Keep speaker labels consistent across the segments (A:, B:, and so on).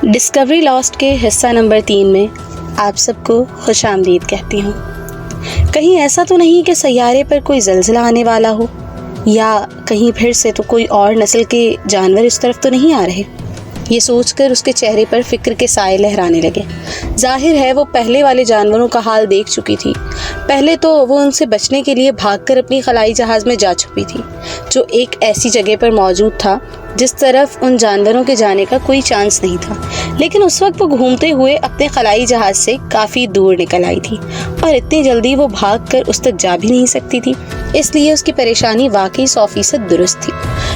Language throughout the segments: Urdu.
A: ڈسکوری لاسٹ کے حصہ نمبر 3 میں آپ سب کو خوش آمدید کہتی ہوں۔ کہیں ایسا تو نہیں کہ سیارے پر کوئی زلزلہ آنے والا ہو، یا کہیں پھر سے تو کوئی اور نسل کے جانور اس طرف تو نہیں آ رہے؟ یہ سوچ کر اس کے چہرے پر فکر کے سائے لہرانے لگے۔ ظاہر ہے وہ پہلے والے جانوروں کا حال دیکھ چکی تھی۔ پہلے تو وہ ان سے بچنے کے لیے بھاگ کر اپنی خلائی جہاز میں جا چھپی تھی، جو ایک ایسی جگہ پر موجود تھا جس طرف ان جانوروں کے جانے کا کوئی چانس نہیں تھا۔ لیکن اس وقت وہ گھومتے ہوئے اپنے خلائی جہاز سے کافی دور نکل آئی تھی، اور اتنی جلدی وہ بھاگ کر اس تک جا بھی نہیں سکتی تھی۔ اس لیے اس کی پریشانی واقعی 100% درست تھی۔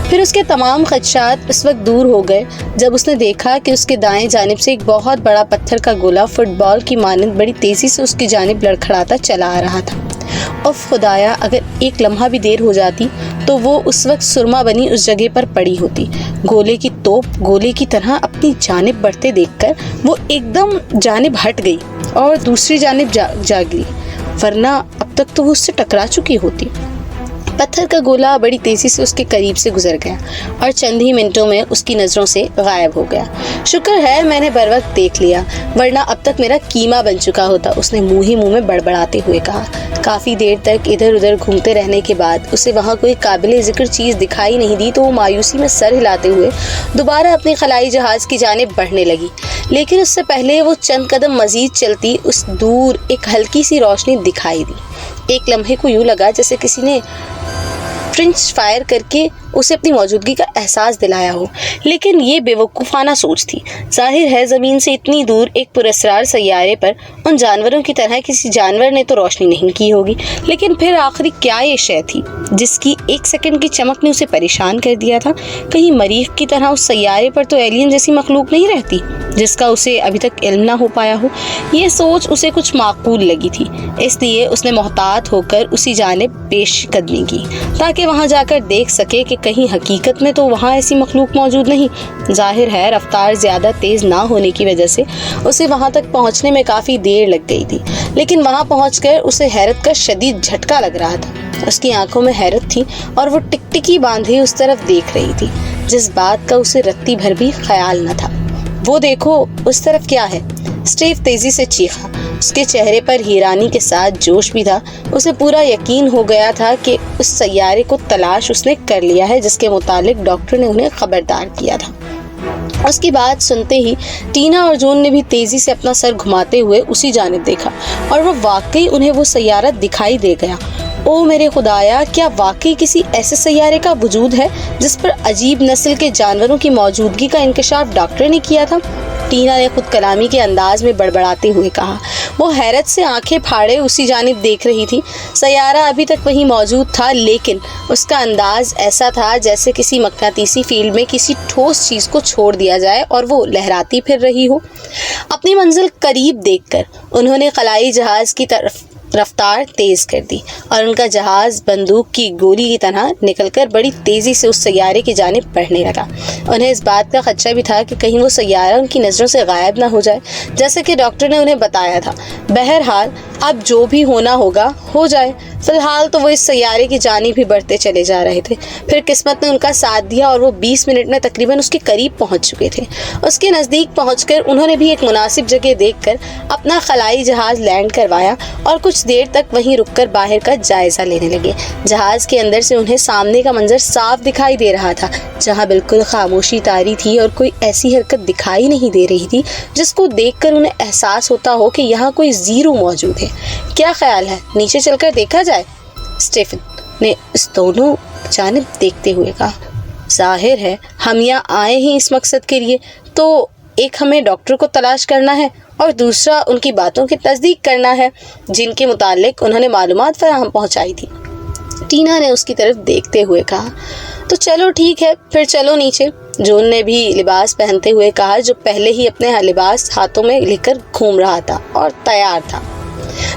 A: پھر اس کے تمام خدشات اس وقت دور ہو گئے جب اس نے دیکھا کہ اس کے دائیں جانب سے ایک بہت بڑا پتھر کا گولا فٹ بال کی مانند بڑی تیزی سے اس کی جانب لڑکھڑاتا چلا آ رہا تھا۔ اف خدایا، اگر ایک لمحہ بھی دیر ہو جاتی تو وہ اس وقت سرما بنی اس جگہ پر پڑی ہوتی۔ گولے کی توپ گولے کی طرح اپنی جانب بڑھتے دیکھ کر وہ ایک دم جانب ہٹ گئی اور دوسری جانب جا گری، ورنہ اب تک تو وہ اس سے ٹکرا چکی ہوتی۔ پتھر کا گولا بڑی تیزی سے اس کے قریب سے گزر گیا اور چند ہی منٹوں میں اس کی نظروں سے غائب ہو گیا۔ شکر ہے میں نے بروقت دیکھ لیا، ورنہ اب تک میرا کیما بن چکا ہوتا، اس نے منہ ہی منہ میں بڑبڑاتے ہوئے کہا۔ کافی دیر تک ادھر ادھر گھومتے رہنے کے بعد اسے وہاں کوئی قابل ذکر چیز دکھائی نہیں دی تو وہ مایوسی میں سر ہلاتے ہوئے دوبارہ اپنی خلائی جہاز کی جانب بڑھنے لگی۔ لیکن اس سے پہلے وہ چند قدم مزید چلتی اس دور ایک ہلکی سی روشنی دکھائی دی۔ ایک لمحے کو یوں لگا جیسے کسی نے فرنچ فائر کر کے اسے اپنی موجودگی کا احساس دلایا ہو، لیکن یہ بے وقوفانہ سوچ تھی۔ ظاہر ہے زمین سے اتنی دور ایک پراسرار سیارے پر ان جانوروں کی طرح کسی جانور نے تو روشنی نہیں کی ہوگی، لیکن پھر آخری کیا یہ شے تھی جس کی ایک سیکنڈ کی چمک نے اسے پریشان کر دیا تھا؟ کہیں مریخ کی طرح اس سیارے پر تو ایلین جیسی مخلوق نہیں رہتی جس کا اسے ابھی تک علم نہ ہو پایا ہو؟ یہ سوچ اسے کچھ معقول لگی تھی، اس لیے اس نے محتاط ہو کر اسی جانب پیش قدمی کی تاکہ وہاں جا کر دیکھ سکے کہ کہیں حقیقت میں تو وہاں ایسی مخلوق موجود نہیں۔ ظاہر ہے رفتار زیادہ تیز نہ ہونے کی وجہ سے اسے وہاں تک پہنچنے میں کافی دیر لگ گئی تھی، لیکن وہاں پہنچ کر اسے حیرت کا شدید جھٹکا لگ رہا تھا۔ اس کی آنکھوں میں حیرت تھی اور وہ ٹکٹکی باندھے اس طرف دیکھ رہی تھی جس بات کا اسے رتی بھر بھی خیال نہ تھا۔ وہ دیکھو، اس طرف کیا ہے؟ اسٹیو تیزی سے چیخا۔ اس کے چہرے پر حیرانی کے ساتھ جوش بھی تھا۔ اسے پورا یقین ہو گیا تھا کہ اس سیارے کو تلاش اس نے کر لیا ہے جس کے متعلق ڈاکٹر نے انہیں خبردار کیا تھا۔ اس کی بات سنتے ہی ٹینا اور جون نے بھی تیزی سے اپنا سر گھماتے ہوئے اسی جانب دیکھا، اور وہ واقعی انہیں وہ سیارہ دکھائی دے گیا۔ او میرے خدایا، کیا واقعی کسی ایسے سیارے کا وجود ہے جس پر عجیب نسل کے جانوروں کی موجودگی کا انکشاف ڈاکٹر نے کیا تھا؟ ٹینا نے خود کلامی کے انداز میں بڑبڑاتے ہوئے کہا۔ وہ حیرت سے آنکھیں پھاڑے اسی جانب دیکھ رہی تھی۔ سیارہ ابھی تک وہیں موجود تھا، لیکن اس کا انداز ایسا تھا جیسے کسی مقناطیسی فیلڈ میں کسی ٹھوس چیز کو چھوڑ دیا جائے اور وہ لہراتی پھر رہی ہو۔ اپنی منزل قریب دیکھ کر انہوں نے خلائی جہاز کی طرف رفتار تیز کر دی، اور ان کا جہاز بندوق کی گولی کی طرح نکل کر بڑی تیزی سے اس سیارے کی جانب بڑھنے لگا۔ انہیں اس بات کا خدشہ بھی تھا کہ کہیں وہ سیارہ ان کی نظروں سے غائب نہ ہو جائے، جیسے کہ ڈاکٹر نے انہیں بتایا تھا۔ بہرحال اب جو بھی ہونا ہوگا ہو جائے۔ فی الحال تو وہ اس سیارے کی جانب ہی بڑھتے چلے جا رہے تھے۔ پھر قسمت نے ان کا ساتھ دیا اور وہ 20 منٹ میں تقریباً اس کے قریب پہنچ چکے تھے۔ اس کے نزدیک پہنچ کر انہوں نے بھی ایک مناسب جگہ دیکھ کر اپنا خلائی جہاز لینڈ کروایا اور کچھ دیر تک وہیں رک کر باہر کا جائزہ لینے لگے۔ جہاز کے اندر سے انہیں سامنے کا منظر صاف دکھائی دے رہا تھا، جہاں بالکل خاموشی طاری تھی اور کوئی ایسی حرکت دکھائی نہیں دے رہی تھی جس کو دیکھ کر انہیں احساس ہوتا ہو کہ یہاں کوئی زیرو موجود ہے۔ کیا خیال ہے نیچے چل کر دیکھا جائے؟ اسٹیفن نے اس دونوں جانب دیکھتے ہوئے کہا۔ ظاہر ہے ہم یہاں آئے ہی اس مقصد کے لیے، تو ایک ہمیں ڈاکٹر کو تلاش کرنا ہے اور دوسرا ان کی باتوں کی تصدیق کرنا ہے جن کے متعلق انہوں نے معلومات فراہم پہنچائی تھی۔ ٹینا نے اس کی طرف دیکھتے ہوئے کہا۔ تو چلو ٹھیک ہے، پھر چلو نیچے۔ جون نے بھی لباس پہنتے ہوئے کہا، جو پہلے ہی اپنے لباس ہاتھوں میں لے کر گھوم رہا تھا اور تیار تھا۔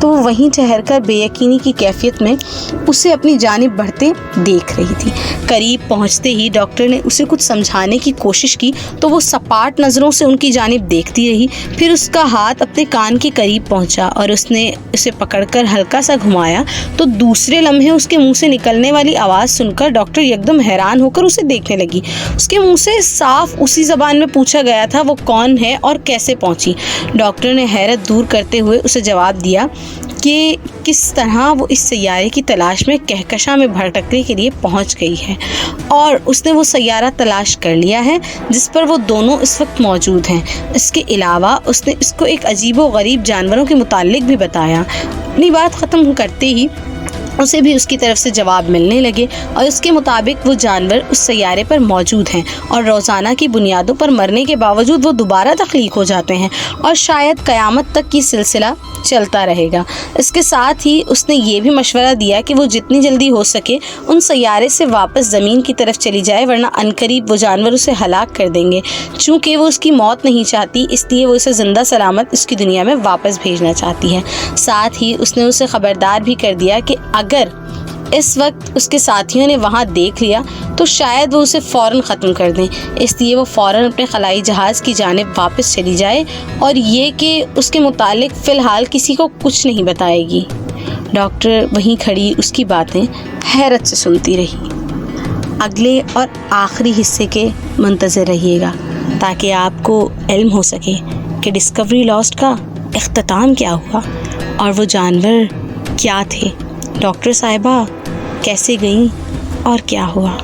A: تو وہ وہیں ٹھہر کر بے یقینی کی کیفیت میں اسے اپنی جانب بڑھتے دیکھ رہی تھی۔ قریب پہنچتے ہی ڈاکٹر نے اسے کچھ سمجھانے کی کوشش کی تو وہ سپاٹ نظروں سے ان کی جانب دیکھتی رہی۔ پھر اس کا ہاتھ اپنے کان کے قریب پہنچا اور اس نے اسے پکڑ کر ہلکا سا گھمایا تو دوسرے لمحے اس کے منہ سے نکلنے والی آواز سن کر ڈاکٹر یکدم حیران ہو کر اسے دیکھنے لگی۔ اس کے منہ سے صاف اسی زبان میں پوچھا گیا تھا وہ کون ہے اور کیسے پہنچی۔ ڈاکٹر نے حیرت دور کرتے ہوئے اسے جواب دیا کہ کس طرح وہ اس سیارے کی تلاش میں کہکشاں میں بھٹکنے کے لیے پہنچ گئی ہے اور اس نے وہ سیارہ تلاش کر لیا ہے جس پر وہ دونوں اس وقت موجود ہیں۔ اس کے علاوہ اس نے اس کو ایک عجیب و غریب جانوروں کے متعلق بھی بتایا۔ اپنی بات ختم کرتے ہی اسے بھی اس کی طرف سے جواب ملنے لگے اور اس کے مطابق وہ جانور اس سیارے پر موجود ہیں اور روزانہ کی بنیادوں پر مرنے کے باوجود وہ دوبارہ تخلیق ہو جاتے ہیں اور شاید قیامت تک یہ سلسلہ چلتا رہے گا۔ اس کے ساتھ ہی اس نے یہ بھی مشورہ دیا کہ وہ جتنی جلدی ہو سکے ان سیارے سے واپس زمین کی طرف چلی جائے ورنہ عنقریب وہ جانور اسے ہلاک کر دیں گے۔ چونکہ وہ اس کی موت نہیں چاہتی اس لیے وہ اسے زندہ سلامت اس کی دنیا میں واپس بھیجنا چاہتی ہے۔ ساتھ ہی اس نے اسے خبردار بھی کر دیا کہ اگر اس وقت اس کے ساتھیوں نے وہاں دیکھ لیا تو شاید وہ اسے فوراً ختم کر دیں، اس لیے وہ فوراً اپنے خلائی جہاز کی جانب واپس چلی جائے اور یہ کہ اس کے متعلق فی الحال کسی کو کچھ نہیں بتائے گی۔ ڈاکٹر وہیں کھڑی اس کی باتیں حیرت سے سنتی رہی۔ اگلے اور آخری حصے کے منتظر رہیے گا تاکہ آپ کو علم ہو سکے کہ ڈسکوری لاسٹ کا اختتام کیا ہوا اور وہ جانور کیا تھے، ڈاکٹر صاحبہ کیسے گئیں اور کیا ہوا۔